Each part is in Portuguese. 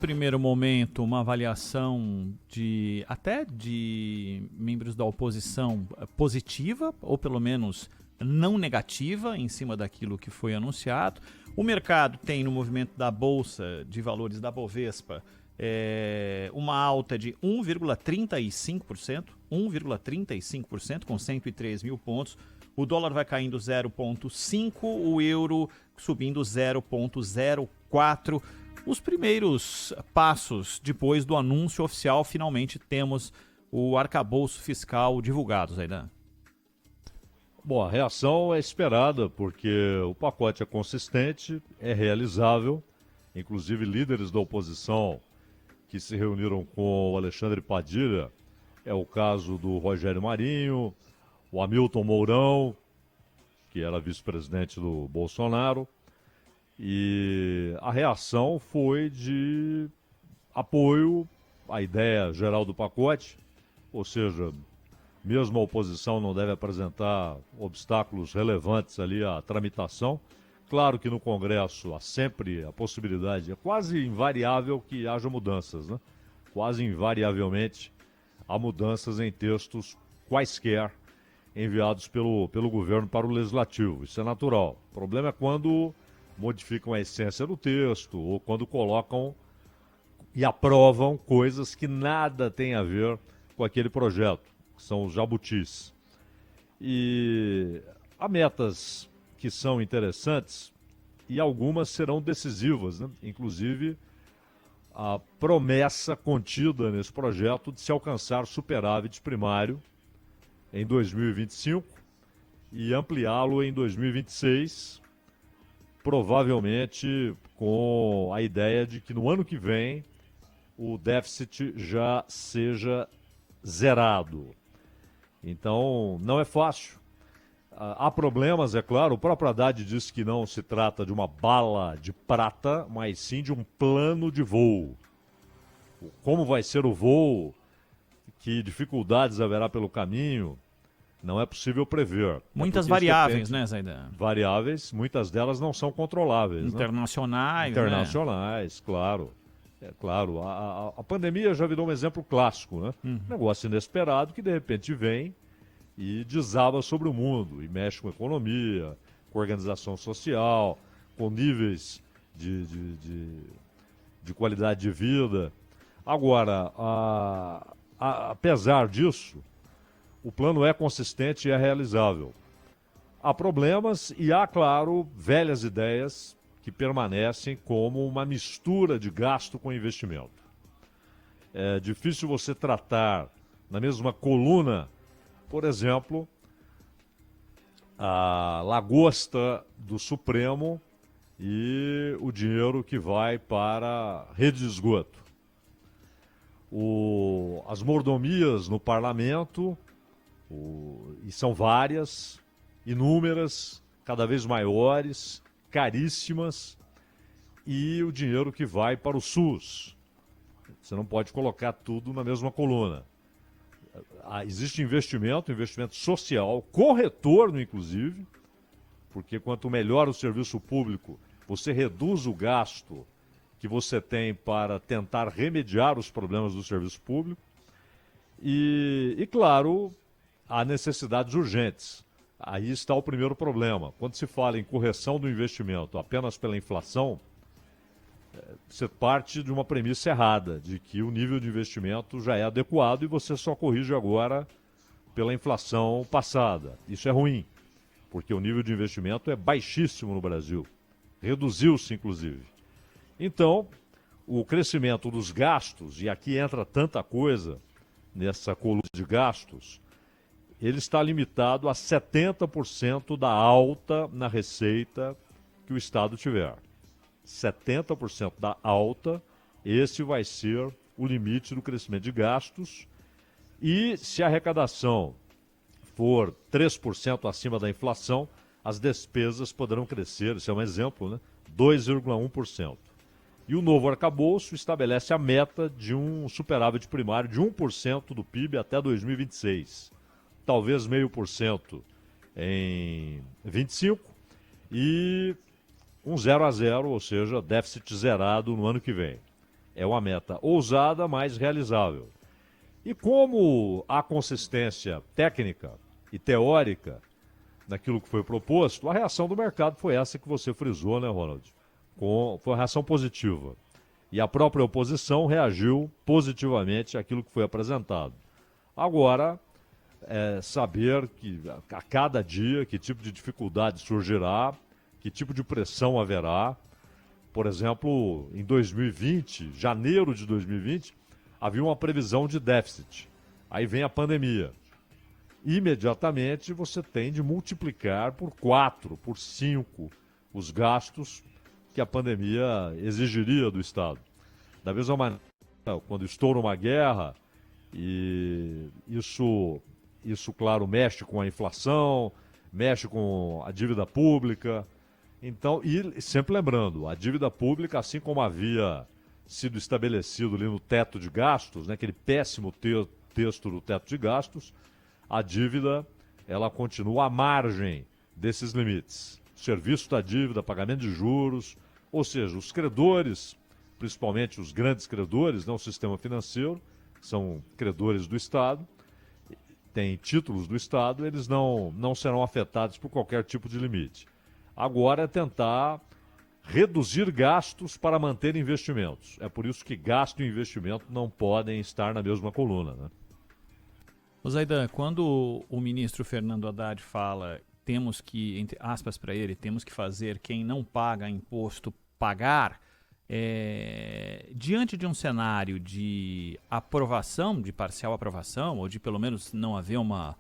Primeiro momento, uma avaliação até de membros da oposição positiva, ou pelo menos não negativa, em cima daquilo que foi anunciado. O mercado tem, no movimento da Bolsa de Valores da Bovespa, uma alta de 1,35%, com 103 mil pontos. O dólar vai caindo 0,5%, o euro subindo 0,04%. Os primeiros passos depois do anúncio oficial, finalmente temos o arcabouço fiscal divulgado, Zaidan. Bom, a reação é esperada, porque o pacote é consistente, é realizável. Inclusive, líderes da oposição que se reuniram com o Alexandre Padilha, é o caso do Rogério Marinho, o Hamilton Mourão, que era vice-presidente do Bolsonaro, e a reação foi de apoio à ideia geral do pacote, ou seja, mesmo a oposição não deve apresentar obstáculos relevantes ali à tramitação. Claro que no Congresso há sempre a possibilidade, é quase invariável que haja mudanças, né? Quase invariavelmente há mudanças em textos quaisquer enviados pelo governo para o Legislativo. Isso é natural. O problema é quando modificam a essência do texto ou quando colocam e aprovam coisas que nada tem a ver com aquele projeto, que são os jabutis. E há metas que são interessantes e algumas serão decisivas, né? Inclusive a promessa contida nesse projeto de se alcançar superávit primário em 2025 e ampliá-lo em 2026, provavelmente com a ideia de que no ano que vem o déficit já seja zerado. Então, não é fácil. Há problemas, é claro. O próprio Haddad disse que não se trata de uma bala de prata, mas sim de um plano de voo. Como vai ser o voo, que dificuldades haverá pelo caminho, não é possível prever. Muitas variáveis, né, Zaidan? Variáveis, muitas delas não são controláveis. Internacionais, né? Internacionais, claro. É claro, a pandemia já virou um exemplo clássico, né? Negócio inesperado que de repente vem e desaba sobre o mundo e mexe com a economia, com a organização social, com níveis de qualidade de vida. Agora, apesar disso, o plano é consistente e é realizável. Há problemas e há, claro, velhas ideias que permanecem como uma mistura de gasto com investimento. É difícil você tratar na mesma coluna, por exemplo, a lagosta do Supremo e o dinheiro que vai para a rede de esgoto. As mordomias no parlamento, e são várias, inúmeras, cada vez maiores, caríssimas, e o dinheiro que vai para o SUS. Você não pode colocar tudo na mesma coluna. Existe investimento social, com retorno, inclusive, porque quanto melhor o serviço público, você reduz o gasto que você tem para tentar remediar os problemas do serviço público. E claro, há necessidades urgentes. Aí está o primeiro problema. Quando se fala em correção do investimento apenas pela inflação, você parte de uma premissa errada, de que o nível de investimento já é adequado e você só corrige agora pela inflação passada. Isso é ruim, porque o nível de investimento é baixíssimo no Brasil. Reduziu-se, inclusive. Então, o crescimento dos gastos, e aqui entra tanta coisa nessa coluna de gastos, ele está limitado a 70% da alta na receita que o Estado tiver. 70% da alta, esse vai ser o limite do crescimento de gastos. E se a arrecadação for 3% acima da inflação, as despesas poderão crescer, esse é um exemplo, né? 2,1%. E o novo arcabouço estabelece a meta de um superávit primário de 1% do PIB até 2026. Talvez 0,5% em 25 e um 0 a 0, ou seja, déficit zerado no ano que vem. É uma meta ousada, mas realizável. E como há consistência técnica e teórica naquilo que foi proposto, a reação do mercado foi essa que você frisou, né, Ronald? Foi uma reação positiva. E a própria oposição reagiu positivamente àquilo que foi apresentado. Agora, saber que a cada dia que tipo de dificuldade surgirá, que tipo de pressão haverá. Por exemplo, em 2020, janeiro de 2020, havia uma previsão de déficit. Aí vem a pandemia. Imediatamente você tem de multiplicar por 4, por 5 os gastos que a pandemia exigiria do Estado. Da mesma maneira, quando estoura uma guerra, e isso, claro, mexe com a inflação, mexe com a dívida pública. Então, e sempre lembrando, a dívida pública, assim como havia sido estabelecido ali no teto de gastos, né, aquele péssimo texto do teto de gastos, a dívida, ela continua à margem desses limites. Serviço da dívida, pagamento de juros, ou seja, os credores, principalmente os grandes credores, não o sistema financeiro, são credores do Estado, têm títulos do Estado, eles não serão afetados por qualquer tipo de limite. Agora é tentar reduzir gastos para manter investimentos. É por isso que gasto e investimento não podem estar na mesma coluna, né? Zaidan, quando o ministro Fernando Haddad fala temos que, entre aspas para ele, temos que fazer quem não paga imposto pagar, diante de um cenário de aprovação, de parcial aprovação, ou de pelo menos não haver uma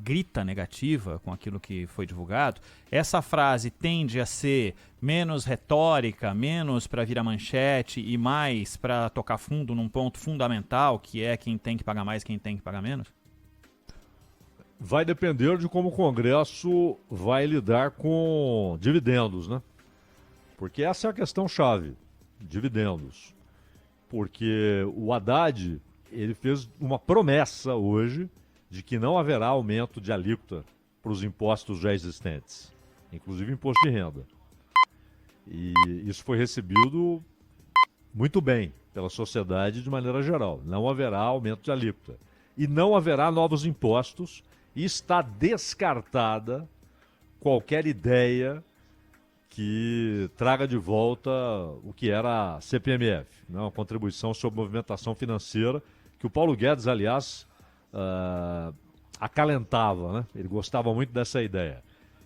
grita negativa com aquilo que foi divulgado, essa frase tende a ser menos retórica, menos para virar manchete e mais para tocar fundo num ponto fundamental, que é quem tem que pagar mais, quem tem que pagar menos? Vai depender de como o Congresso vai lidar com dividendos, né? Porque essa é a questão chave, dividendos. Porque o Haddad, ele fez uma promessa hoje de que não haverá aumento de alíquota para os impostos já existentes, inclusive imposto de renda. E isso foi recebido muito bem pela sociedade de maneira geral. Não haverá aumento de alíquota. E não haverá novos impostos, e está descartada qualquer ideia que traga de volta o que era a CPMF, né? Uma contribuição sobre movimentação financeira, que o Paulo Guedes, aliás, acalentava, né? Ele gostava muito dessa ideia.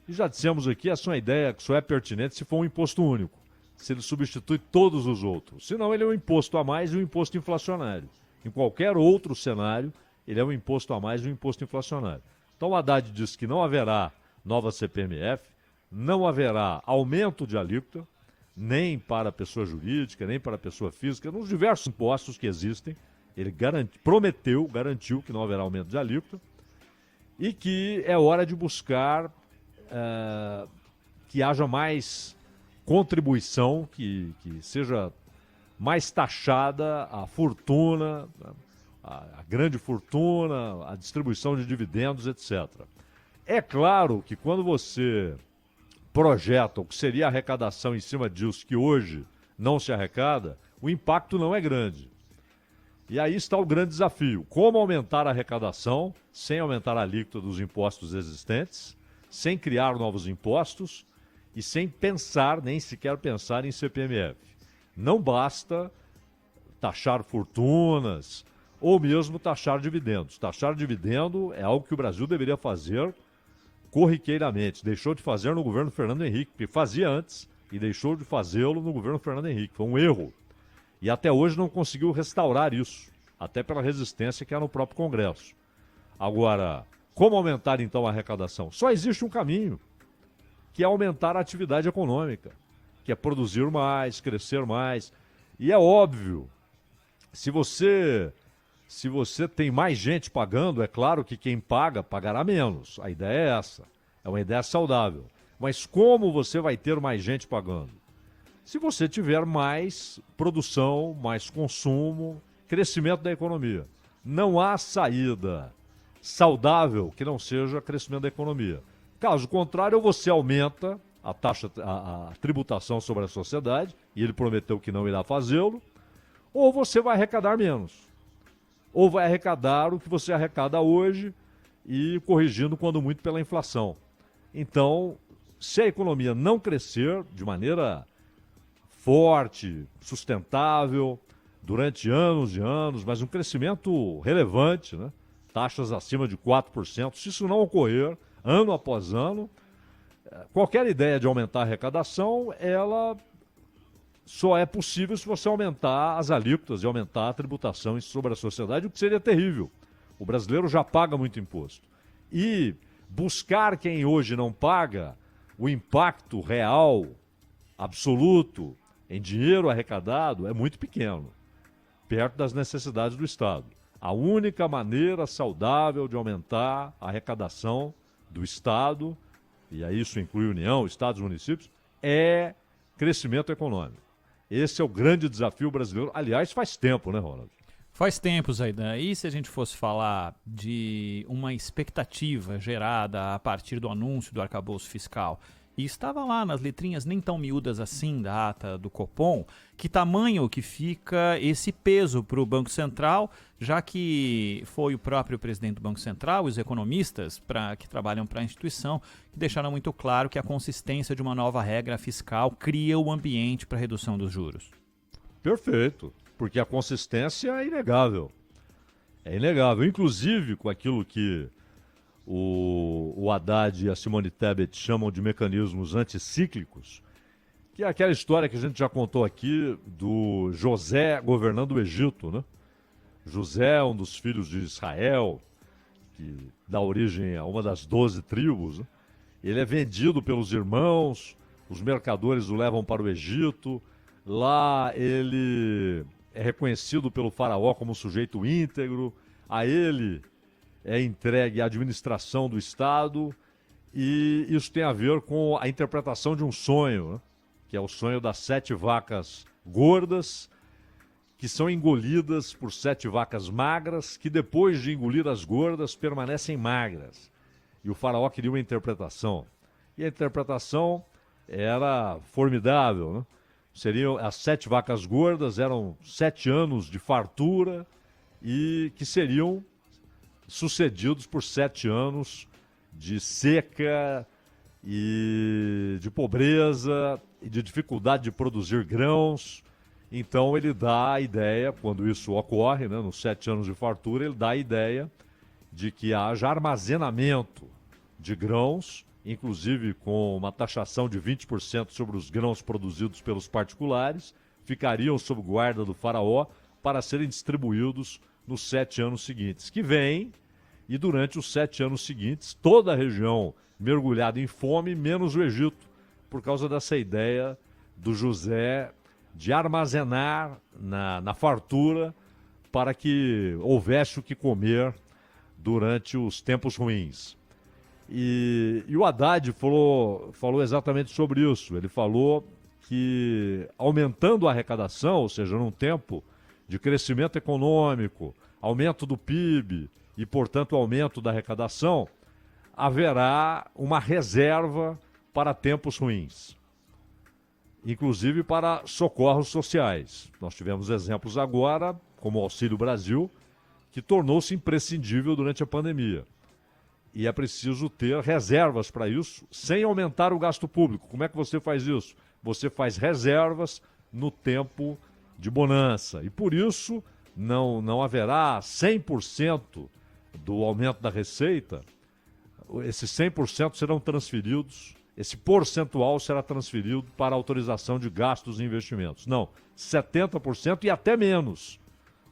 E já dissemos aqui, essa é uma ideia que só é pertinente se for um imposto único, se ele substitui todos os outros. Senão ele é um imposto a mais e um imposto inflacionário. Em qualquer outro cenário, ele é um imposto a mais e um imposto inflacionário. Então o Haddad diz que não haverá nova CPMF, não haverá aumento de alíquota, nem para a pessoa jurídica, nem para a pessoa física, nos diversos impostos que existem. Ele garantiu que não haverá aumento de alíquota e que é hora de buscar que haja mais contribuição, que seja mais taxada a fortuna, a grande fortuna, a distribuição de dividendos, etc. É claro que quando você projeta o que seria a arrecadação em cima disso, que hoje não se arrecada, o impacto não é grande. E aí está o grande desafio: como aumentar a arrecadação sem aumentar a alíquota dos impostos existentes, sem criar novos impostos e sem pensar, nem sequer pensar em CPMF. Não basta taxar fortunas ou mesmo taxar dividendos. Taxar dividendo é algo que o Brasil deveria fazer corriqueiramente. Deixou de fazer no governo Fernando Henrique, que fazia antes, e deixou de fazê-lo no governo Fernando Henrique. Foi um erro. E até hoje não conseguiu restaurar isso, até pela resistência que há no próprio Congresso. Agora, como aumentar então a arrecadação? Só existe um caminho, que é aumentar a atividade econômica, que é produzir mais, crescer mais. E é óbvio, se você tem mais gente pagando, é claro que quem paga, pagará menos. A ideia é essa. É uma ideia saudável. Mas como você vai ter mais gente pagando? Se você tiver mais produção, mais consumo, crescimento da economia. Não há saída saudável que não seja crescimento da economia. Caso contrário, você aumenta a taxa, a tributação sobre a sociedade, e ele prometeu que não irá fazê-lo, ou você vai arrecadar menos, ou vai arrecadar o que você arrecada hoje e corrigindo quando muito pela inflação. Então, se a economia não crescer de maneira forte, sustentável, durante anos e anos, mas um crescimento relevante, né? Taxas acima de 4%, se isso não ocorrer ano após ano, qualquer ideia de aumentar a arrecadação, ela só é possível se você aumentar as alíquotas e aumentar a tributação sobre a sociedade, o que seria terrível. O brasileiro já paga muito imposto. E buscar quem hoje não paga, o impacto real, absoluto, em dinheiro arrecadado, é muito pequeno, perto das necessidades do Estado. A única maneira saudável de aumentar a arrecadação do Estado, e aí isso inclui União, Estados e municípios, é crescimento econômico. Esse é o grande desafio brasileiro. Aliás, faz tempo, né, Ronald? Faz tempo, Zaidan. E se a gente fosse falar de uma expectativa gerada a partir do anúncio do arcabouço fiscal, e estava lá nas letrinhas nem tão miúdas assim da ata do Copom, que tamanho que fica esse peso para o Banco Central, já que foi o próprio presidente do Banco Central, os economistas que trabalham para a instituição, que deixaram muito claro que a consistência de uma nova regra fiscal cria o ambiente para a redução dos juros. Perfeito, porque a consistência é inegável. É inegável, inclusive com aquilo que o Haddad e a Simone Tebet chamam de mecanismos anticíclicos, que é aquela história que a gente já contou aqui do José governando o Egito, né? José, um dos filhos de Israel, que dá origem a uma das 12 tribos, né? Ele é vendido pelos irmãos, os mercadores o levam para o Egito, lá ele é reconhecido pelo faraó como um sujeito íntegro, a ele é entregue a administração do Estado, e isso tem a ver com a interpretação de um sonho, né? Que é o sonho das 7 vacas gordas, que são engolidas por 7 vacas magras, que depois de engolir as gordas permanecem magras. E o faraó queria uma interpretação. E a interpretação era formidável, né? Seriam as 7 vacas gordas, eram 7 anos de fartura e que seriam sucedidos por 7 anos de seca e de pobreza e de dificuldade de produzir grãos. Então ele dá a ideia, quando isso ocorre, né, nos 7 anos de fartura, ele dá a ideia de que haja armazenamento de grãos, inclusive com uma taxação de 20% sobre os grãos produzidos pelos particulares, ficariam sob guarda do faraó para serem distribuídos nos 7 anos seguintes, que vem, e durante os 7 anos seguintes, toda a região mergulhada em fome, menos o Egito, por causa dessa ideia do José de armazenar na fartura para que houvesse o que comer durante os tempos ruins. E o Haddad falou exatamente sobre isso. Ele falou que aumentando a arrecadação, ou seja, num tempo de crescimento econômico, aumento do PIB e, portanto, aumento da arrecadação, haverá uma reserva para tempos ruins, inclusive para socorros sociais. Nós tivemos exemplos agora, como o Auxílio Brasil, que tornou-se imprescindível durante a pandemia. E é preciso ter reservas para isso, sem aumentar o gasto público. Como é que você faz isso? Você faz reservas no tempo de bonança. E por isso não haverá 100% do aumento da receita. Esses 100% serão transferidos, esse percentual será transferido para autorização de gastos e investimentos. Não, 70% e até menos.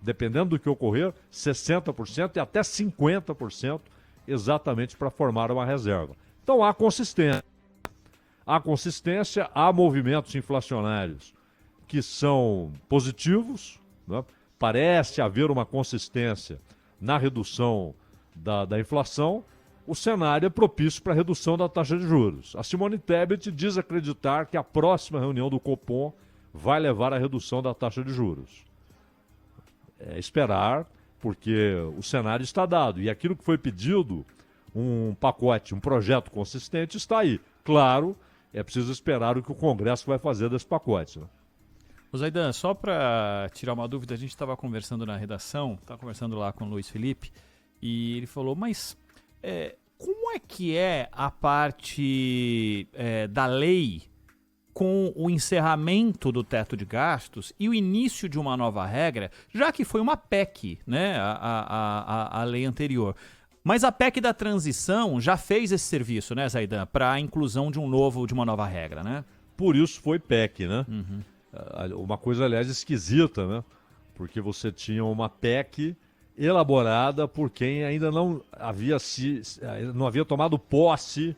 Dependendo do que ocorrer, 60% e até 50%, exatamente para formar uma reserva. Então há consistência. Há consistência, há movimentos inflacionários que são positivos, né? Parece haver uma consistência na redução da inflação. O cenário é propício para a redução da taxa de juros. A Simone Tebet diz acreditar que a próxima reunião do Copom vai levar à redução da taxa de juros. É esperar, porque o cenário está dado. E aquilo que foi pedido, um pacote, um projeto consistente, está aí. Claro, é preciso esperar o que o Congresso vai fazer desse pacote, né? Ô Zaidan, só para tirar uma dúvida, a gente estava conversando na redação, estava conversando lá com o Luiz Felipe, e ele falou, mas como é que é a parte da lei com o encerramento do teto de gastos e o início de uma nova regra, já que foi uma PEC, né, a lei anterior. Mas a PEC da transição já fez esse serviço, né, Zaidan, para a inclusão de uma nova regra, né? Por isso foi PEC, né? Uhum. Uma coisa, aliás, esquisita, né? Porque você tinha uma PEC elaborada por quem ainda não havia tomado posse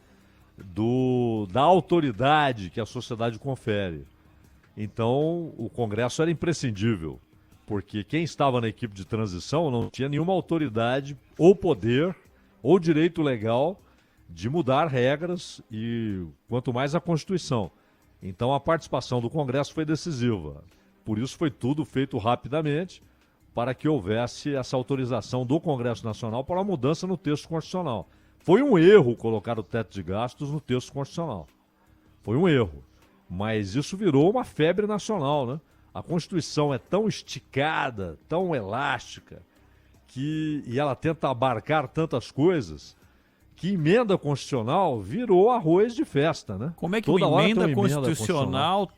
da autoridade que a sociedade confere. Então, o Congresso era imprescindível, porque quem estava na equipe de transição não tinha nenhuma autoridade ou poder ou direito legal de mudar regras e quanto mais a Constituição. Então a participação do Congresso foi decisiva. Por isso foi tudo feito rapidamente para que houvesse essa autorização do Congresso Nacional para uma mudança no texto constitucional. Foi um erro colocar o teto de gastos no texto constitucional. Foi um erro. Mas isso virou uma febre nacional, né? A Constituição é tão esticada, tão elástica, e ela tenta abarcar tantas coisas, que emenda constitucional virou arroz de festa, né? Como é que uma emenda constitucional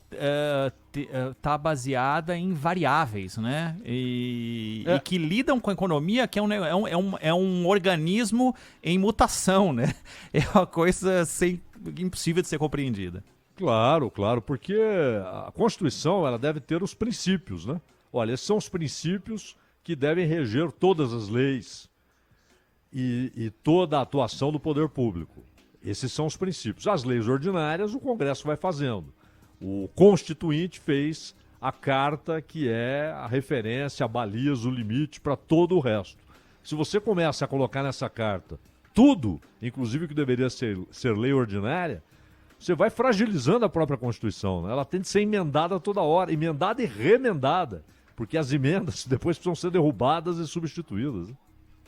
está baseada em variáveis, né? E que lidam com a economia, que é um organismo em mutação, né? É uma coisa impossível de ser compreendida. Claro, porque a Constituição ela deve ter os princípios, né? Olha, esses são os princípios que devem reger todas as leis e toda a atuação do poder público. Esses são os princípios. As leis ordinárias o Congresso vai fazendo. O Constituinte fez a carta que é a referência, a baliza, o limite para todo o resto. Se você começa a colocar nessa carta tudo, inclusive o que deveria ser lei ordinária, você vai fragilizando a própria Constituição, né? Ela tem de ser emendada toda hora, emendada e remendada, porque as emendas depois precisam ser derrubadas e substituídas, né?